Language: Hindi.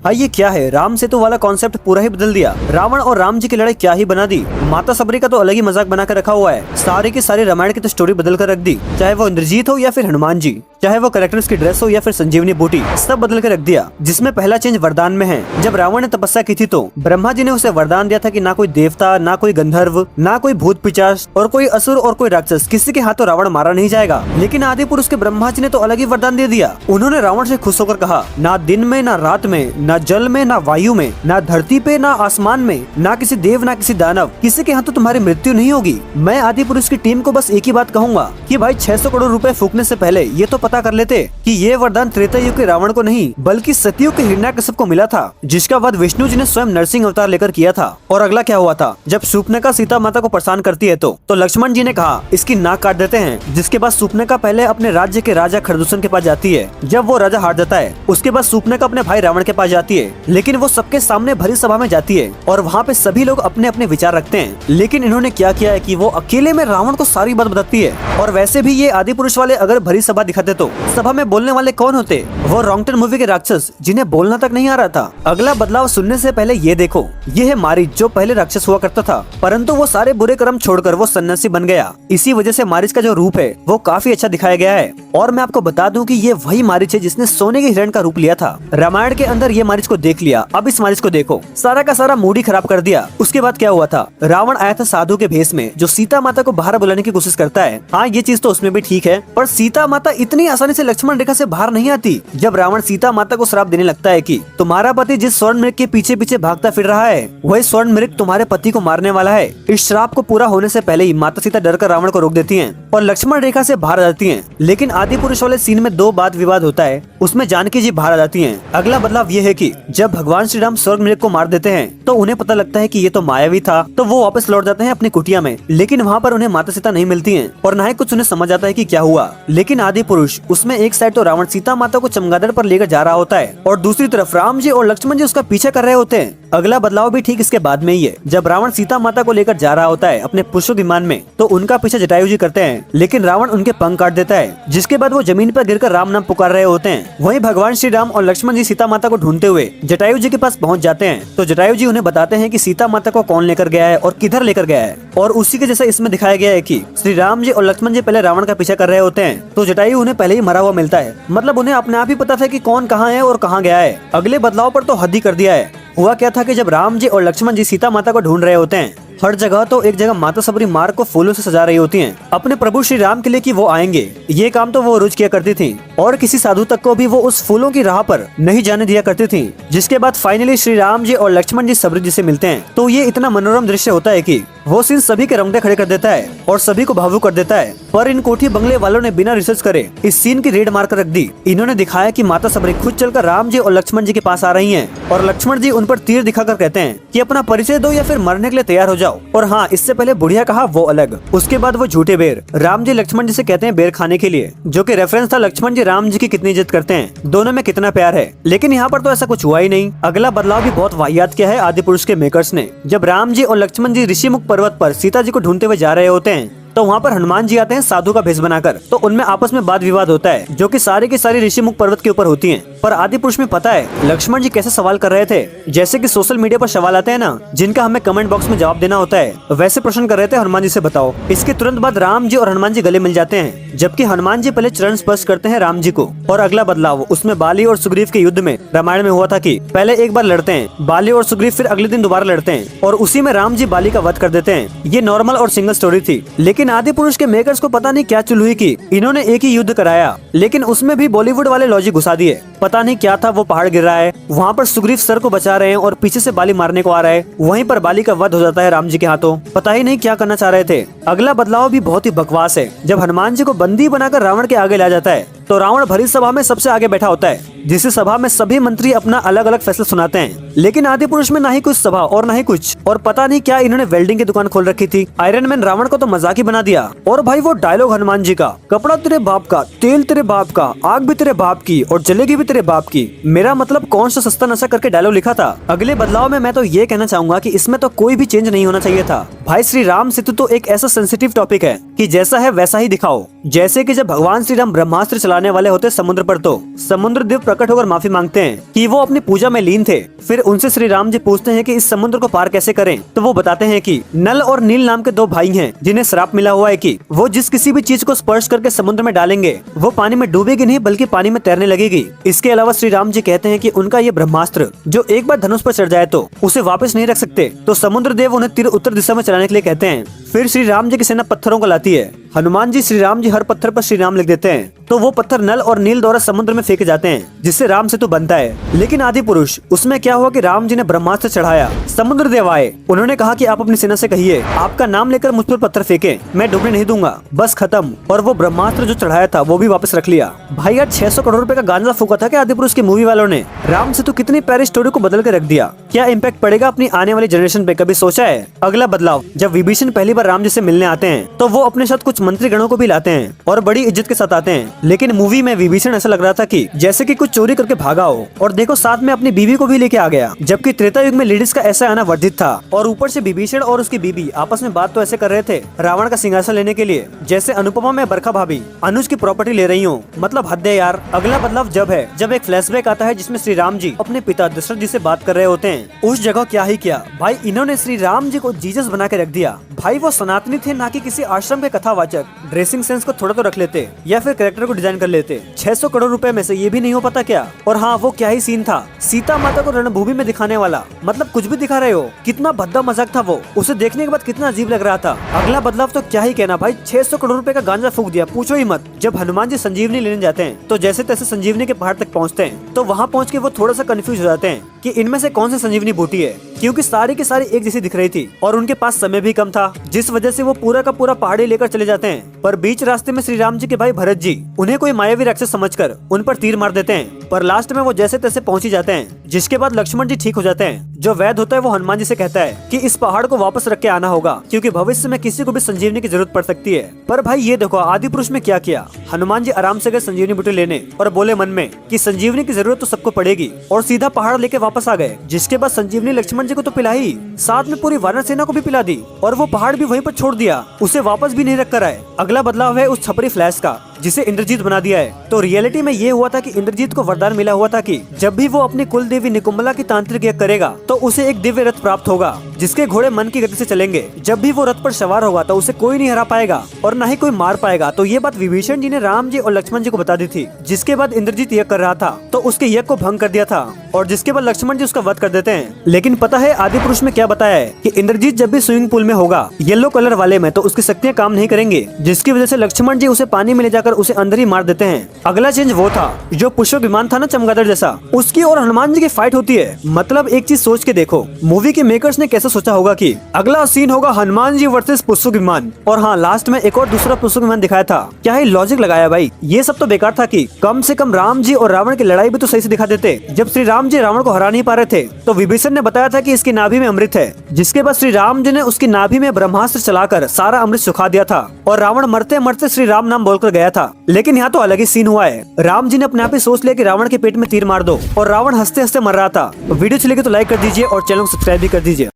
हाँ ये क्या है, राम सेतु वाला कॉन्सेप्ट पूरा ही बदल दिया। रावण और राम जी की लड़ाई क्या ही बना दी। माता सबरी का तो अलग ही मजाक बना कर रखा हुआ है। सारी की सारी रामायण की तो स्टोरी बदल कर रख दी, चाहे वो इंद्रजीत हो या फिर हनुमान जी, चाहे वो कैरेक्टर्स की ड्रेस हो या फिर संजीवनी बूटी, सब बदल कर रख दिया। जिसमें पहला चेंज वरदान में है। जब रावण ने तपस्या की थी तो ब्रह्मा जी ने उसे वरदान दिया था कि ना कोई देवता, ना कोई गंधर्व, ना कोई भूत पिशाच और कोई असुर और कोई राक्षस, किसी के हाथों रावण मारा नहीं जाएगा। लेकिन आदि पुरुष के ब्रह्मा जी ने तो अलग ही वरदान दे दिया। उन्होंने रावण से खुश होकर कहा, ना दिन में, ना रात में, ना जल में, ना वायु में, ना धरती पे, ना आसमान में, ना किसी देव, ना किसी दानव, किसी के हाथों तुम्हारी मृत्यु नहीं होगी। मैं आदि पुरुष की टीम को बस एक ही बात कहूंगा कि भाई 600 करोड़ रुपए फूकने से पहले ये तो पता कर लेते कि ये वरदान त्रेता युग के रावण को नहीं बल्कि सतयुग के हिरण्याकश्यप को मिला था, जिसका वध विष्णु जी ने स्वयं नरसिंह अवतार लेकर किया था। और अगला क्या हुआ था, जब शूर्पणखा सीता माता को परेशान करती है तो लक्ष्मण जी ने कहा इसकी नाक काट देते हैं। जिसके बाद शूर्पणखा पहले अपने राज्य के राजा खरदूषण के पास जाती है। जब वो राजा हार जाता है उसके बाद शूर्पणखा अपने भाई रावण के पास जाती है, लेकिन वो सबके सामने भरी सभा में जाती है और वहाँ पे सभी लोग अपने अपने विचार रखते हैं। लेकिन इन्होंने क्या किया है कि वो अकेले में रावण को सारी बात बताती है। और वैसे भी ये आदि पुरुष वाले अगर भरी सभा दिखाते तो सभा में बोलने वाले कौन होते, वो रॉन्गटन मूवी के राक्षस जिन्हें बोलना तक नहीं आ रहा था। अगला बदलाव सुनने से पहले ये देखो, ये है मारीच जो पहले राक्षस हुआ करता था, परंतु वो सारे बुरे कर्म छोड़कर वो सन्यासी बन गया। इसी वजह से मारीच का जो रूप है वो काफी अच्छा दिखाया गया है। और मैं आपको बता दूं कि ये वही मारीच है जिसने सोने के हिरण का रूप लिया था। रामायण के अंदर ये मारीच को देख लिया, अब इस मारीच को देखो, सारा का सारा मूड ही खराब कर दिया। उसके बाद क्या हुआ था, रावण आया था साधु के भेष में जो सीता माता को बाहर बुलाने की कोशिश करता है। हाँ ये चीज तो उसमें भी ठीक है, पर सीता माता इतनी आसानी से लक्ष्मण रेखा से बाहर नहीं आती। जब रावण सीता माता को श्राप देने लगता है कि तुम्हारा पति जिस स्वर्ण मृग के पीछे पीछे भागता फिर रहा है वही स्वर्ण मृग तुम्हारे पति को मारने वाला है, इस श्राप को पूरा होने से पहले ही माता सीता डरकर रावण को रोक देती हैं और लक्ष्मण रेखा से बाहर आ जाती हैं। लेकिन आदि पुरुष वाले सीन में दो बात विवाद होता है, उसमें जानकी जी बाहर आ जाती हैं। अगला बदलाव ये है कि जब भगवान श्री राम स्वर्ण मृग को मार देते हैं तो उन्हें पता लगता है कि ये तो मायावी था, तो वो वापस लौट जाते हैं अपनी कुटिया में। लेकिन वहाँ पर उन्हें माता सीता नहीं मिलती हैं और न ही कुछ उन्हें समझ आता है कि क्या हुआ। लेकिन आदि पुरुष उसमें एक साइड तो रावण सीता माता को चमगादड़ पर लेकर जा रहा होता है और दूसरी तरफ राम जी और लक्ष्मण जी उसका पीछा कर रहे होते हैं। अगला बदलाव भी ठीक इसके बाद में ही है। जब रावण सीता माता को लेकर जा रहा होता है अपने पुष्प विमान में तो उनका पीछा जटायु जी करते हैं, लेकिन रावण उनके पंख काट देता है, जिसके बाद वो जमीन पर गिरकर राम नाम पुकार रहे होते हैं। वहीं भगवान श्री राम और लक्ष्मण जी सीता माता को ढूंढते हुए जटायु जी के पास पहुंच जाते हैं। तो जटायु जी उन्हें बताते हैं कि सीता माता को कौन लेकर गया है और किधर लेकर गया है। और उसी के जैसा इसमें दिखाया गया है कि श्री राम जी और लक्ष्मण जी पहले रावण का पीछा कर रहे होते हैं तो जटायु उन्हें पहले ही मरा हुआ मिलता है। मतलब उन्हें अपने आप ही पता था कि कौन कहाँ है और कहाँ गया है। अगले बदलाव पर तो हद ही कर दिया है। हुआ क्या था कि जब राम जी और लक्ष्मण जी सीता माता को ढूंढ रहे होते हैं, हर जगह तो एक जगह माता सबरी मार्ग को फूलों से सजा रही होती हैं अपने प्रभु श्री राम के लिए कि वो आएंगे। ये काम तो वो रोज किया करती थी और किसी साधु तक को भी वो उस फूलों की राह पर नहीं जाने दिया करती थी। जिसके बाद फाइनली श्री राम जी और लक्ष्मण जी सबरी जी से मिलते हैं तो ये इतना मनोरम दृश्य होता है कि वो सीन सभी के रोंगटे खड़े कर देता है और सभी को भावुक कर देता है। पर इन कोठी बंगले वालों ने बिना रिसर्च करे इस सीन की रेड मार कर रख दी। इन्होंने दिखाया कि माता सबरी खुद चलकर राम जी और लक्ष्मण जी के पास आ रही हैं और लक्ष्मण जी उन पर तीर दिखाकर कहते हैं कि अपना परिचय दो या फिर मरने के लिए तैयार हो जाओ। और हाँ, इससे पहले बुढ़िया कहा वो अलग। उसके बाद वो झूठे बेर राम जी लक्ष्मण जी से कहते हैं बेर खाने के लिए, जो कि रेफरेंस था लक्ष्मण जी राम जी की कितनी इज्जत करते हैं, दोनों में कितना प्यार है। लेकिन यहाँ पर तो ऐसा कुछ हुआ ही नहीं। अगला बदलाव भी बहुत वाहियात किया है आदि पुरुष के मेकर्स ने। जब राम जी और लक्ष्मण जी ऋषिमुख पर्वत पर सीता जी को ढूंढते हुए जा रहे होते हैं तो वहाँ पर हनुमान जी आते हैं साधु का भेष बनाकर। तो उनमें आपस में वाद विवाद होता है जो कि सारे की सारी ऋषिमुख पर्वत के ऊपर होती हैं। पर आदि पुरुष में पता है लक्ष्मण जी कैसे सवाल कर रहे थे, जैसे कि सोशल मीडिया पर सवाल आते हैं ना जिनका हमें कमेंट बॉक्स में जवाब देना होता है, वैसे प्रश्न कर रहे थे हनुमान जी से बताओ। इसके तुरंत बाद राम जी और हनुमान जी गले मिल जाते हैं, जबकि हनुमान जी पहले चरण स्पर्श करते हैं राम जी को। और अगला बदलाव उसमें बाली और सुग्रीव के युद्ध में रामायण में हुआ था कि पहले एक बार लड़ते हैं बाली और सुग्रीव, फिर अगले दिन दोबारा लड़ते हैं और उसी में राम जी बाली का वध कर देते हैं। ये नॉर्मल और सिंगल स्टोरी थी। लेकिन आदि पुरुष के मेकर्स को पता नहीं क्या चुल हुई कि इन्होंने एक ही युद्ध कराया, लेकिन उसमें भी बॉलीवुड वाले लॉजिक घुसा दिए। पता नहीं क्या था, वो पहाड़ गिर रहा है, वहाँ पर सुग्रीव सर को बचा रहे हैं और पीछे से बाली मारने को आ रहा है, वहीं पर बाली का वध हो जाता है राम जी के हाथों। पता ही नहीं क्या करना चाह रहे थे। अगला बदलाव भी बहुत ही बकवास है। जब हनुमान जी को बंदी बनाकर रावण के आगे लाया जाता है तो रावण भरी सभा में सबसे आगे बैठा होता है, जिस सभा में सभी मंत्री अपना अलग अलग फैसला सुनाते हैं। लेकिन आदि पुरुष में ना ही कुछ सभा और ना ही कुछ, और पता नहीं क्या इन्होंने वेल्डिंग की दुकान खोल रखी थी। आयरन मैन रावण को तो मजाक ही बना दिया। और भाई वो डायलॉग हनुमान जी का, कपड़ा तेरे बाप का, तेल तेरे बाप का, आग भी तेरे बाप की और जलेगी भी तेरे बाप की। मेरा मतलब कौन सा सस्ता नशा करके डायलॉग लिखा था। अगले बदलाव में मैं तो ये कहना चाहूंगा कि इसमें तो कोई भी चेंज नहीं होना चाहिए था। भाई श्री राम सेतु तो एक ऐसा सेंसिटिव टॉपिक है कि जैसा है वैसा ही दिखाओ। जैसे कि जब भगवान श्री राम ब्रह्मास्त्र चलाने वाले होते समुद्र पर, तो समुद्र देव प्रकट होकर माफी मांगते हैं कि वो अपनी पूजा में लीन थे। फिर उनसे श्री राम जी पूछते हैं कि इस समुद्र को पार कैसे करें, तो वो बताते हैं कि नल और नील नाम के दो भाई हैं जिन्हें श्राप मिला हुआ है कि वो जिस किसी भी चीज को स्पर्श करके समुद्र में डालेंगे वो पानी में डूबेगी नहीं बल्कि पानी में तैरने लगेगी। इसके अलावा श्री राम जी कहते हैं कि उनका ये ब्रह्मास्त्र जो एक बार धनुष पर चढ़ जाए तो उसे वापस नहीं रख सकते, तो समुद्र देव उन्हें तीर उत्तर दिशा में चलाने के लिए कहते हैं। फिर श्री राम जी की सेना पत्थरों को लाती है। हनुमान जी श्री राम जी हर पत्थर पर श्री राम लिख देते हैं, तो वो पत्थर नल और नील द्वारा समुद्र में फेंके जाते हैं, जिससे राम सेतु बनता है। लेकिन आदि पुरुष उसमें क्या हुआ कि राम जी ने ब्रह्मास्त्र चढ़ाया, समुद्र देव आए, उन्होंने कहा कि आप अपनी सेना से कहिए आपका नाम लेकर मुझ पर पत्थर फेंके, मैं डूबने नहीं दूंगा, बस खत्म। और वो ब्रह्मास्त्र जो चढ़ाया था वो भी वापस रख लिया। भाई यार 600 करोड़ रुपए का गांजा फूका था क्या आदि पुरुष की मूवी वालों ने? राम सेतु कितनी प्यारी स्टोरी को बदल के रख दिया। क्या इम्पैक्ट पड़ेगा अपनी आने वाली जनरेशन पे, कभी सोचा है? अगला बदलाव, जब विभीषण पहली बार राम जी से मिलने आते हैं तो वो अपने साथ कुछ मंत्री गणों को भी लाते हैं और बड़ी इज्जत के साथ आते हैं। लेकिन मूवी में विभीषण ऐसा लग रहा था कि जैसे कि कुछ चोरी करके भागा हो, और देखो साथ में अपनी बीवी को भी लेके आ गया, जबकि त्रेता युग में लेडीज का ऐसा आना वर्जित था। और ऊपर से विभीषण और उसकी बीवी आपस में बात तो ऐसे कर रहे थे रावण का सिंहासन लेने के लिए, जैसे अनुपमा में बरखा भाभी अनुज की प्रॉपर्टी ले रही हूँ। मतलब हद है यार। अगला बदलाव जब है जब एक फ्लैशबैक आता है जिसमें श्री राम जी अपने पिता दशरथ जी से बात कर रहे होते हैं। उस जगह क्या ही क्या भाई, इन्होंने श्री राम जी को जीसस बना के रख दिया। भाई वो सनातनी थे ना कि किसी आश्रम के कथावाचक। ड्रेसिंग सेंस को थोड़ा तो रख लेते या फिर कैरेक्टर को डिजाइन कर लेते। 600 करोड़ रुपए में से ये भी नहीं हो पाता क्या? और हाँ, वो क्या ही सीन था, सीता माता को रणभूमि में दिखाने वाला। मतलब कुछ भी दिखा रहे हो, कितना भद्दा मजाक था वो। उसे देखने के बाद कितना अजीब लग रहा था। अगला बदलाव तो क्या ही कहना भाई, 600 करोड़ रुपए का गांजा फूक दिया, पूछो ही मत। जब हनुमान जी संजीवनी लेने जाते हैं तो जैसे तैसे संजीवनी के पहाड़ तक पहुँचते हैं, तो वहाँ पहुँच के वो थोड़ा सा कंफ्यूज हो जाते हैं कि इनमें से कौन सी संजीवनी बूटी है, क्योंकि सारी की सारी एक जैसी दिख रही थी और उनके पास समय भी कम था, जिस वजह से वो पूरा का पूरा पहाड़ी लेकर चले जाते हैं। पर बीच रास्ते में श्री राम जी के भाई भरत जी उन्हें कोई मायावी राक्षस समझकर उन पर तीर मार देते हैं। पर लास्ट में वो जैसे तैसे पहुंच ही जाते हैं, जिसके बाद लक्ष्मण जी ठीक हो जाते हैं। जो वैद्य होता है वो हनुमान जी से कहता है कि इस पहाड़ को वापस रख के आना होगा, क्योंकि भविष्य में किसी को भी संजीवनी की जरूरत पड़ सकती है। पर भाई ये देखो आदि पुरुष में क्या किया, हनुमान जी आराम से गए संजीवनी बूटी लेने और बोले मन में कि संजीवनी की जरूरत तो सबको पड़ेगी, और सीधा पहाड़ लेके वापस आ गए। जिसके बाद संजीवनी लक्ष्मण जी को तो पिला ही, साथ में पूरी वानर सेना को भी पिला दी, और वो पहाड़ भी वहीं पर छोड़ दिया, उसे वापस भी नहीं रख कर आए। अगला बदलाव है उस छपरी फ्लैश का, जिसे इंद्रजीत बना दिया है। तो रियलिटी में ये हुआ था कि इंद्रजीत को वरदान मिला हुआ था कि जब भी वो अपनी कुल देवी निकुंभला की तांत्रिक यज्ञ करेगा तो उसे एक दिव्य रथ प्राप्त होगा, जिसके घोड़े मन की गति से चलेंगे। जब भी वो रथ पर सवार होगा तो उसे कोई नहीं हरा पाएगा और न ही कोई मार पाएगा। तो ये बात विभीषण जी ने राम जी और लक्ष्मण जी को बता दी थी। जिसके बाद इंद्रजीत यज्ञ कर रहा था तो उसके यज्ञ को भंग कर दिया था, और जिसके बाद लक्ष्मण जी उसका वध कर देते हैं। लेकिन पता है आदि पुरुष में क्या बताया है कि इंद्रजीत जब भी स्विमिंग पूल में होगा येलो कलर वाले में, तो उसकी शक्तियां काम नहीं करेंगे, जिसकी वजह से लक्ष्मण जी उसे पानी में ले जाकर उसे अंदर ही मार देते हैं। अगला चेंज वो था जो पुष्पक विमान था ना चमगादड़ जैसा, उसकी और हनुमान जी की फाइट होती है। मतलब एक चीज सोच के देखो, मूवी के मेकर्स ने कैसे सोचा होगा कि अगला सीन होगा हनुमान जी वर्सेस पुष्पक विमान, और हाँ लास्ट में एक और दूसरा पुष्पक विमान दिखाया था। क्या ही लॉजिक लगाया भाई। ये सब तो बेकार था कि कम से कम राम जी और रावण की लड़ाई भी तो सही से दिखा देते। जब श्री राम जी रावण को हरा नहीं पा रहे थे तो विभीषण ने बताया था कि इसकी नाभि में अमृत है, जिसके बाद श्री राम जी ने उसकी नाभि में ब्रह्मास्त्र चलाकर सारा अमृत सुखा दिया था, और रावण मरते मरते श्री राम नाम बोलकर गया था। लेकिन यहाँ तो अलग ही सीन हुआ है। राम जी ने अपने आप ही सोच लिया कि रावण के पेट में तीर मार दो, और रावण हंसते हंसते मर रहा था। वीडियो अच्छी लगी तो लाइक कर दीजिए और चैनल को सब्सक्राइब भी कर दीजिए।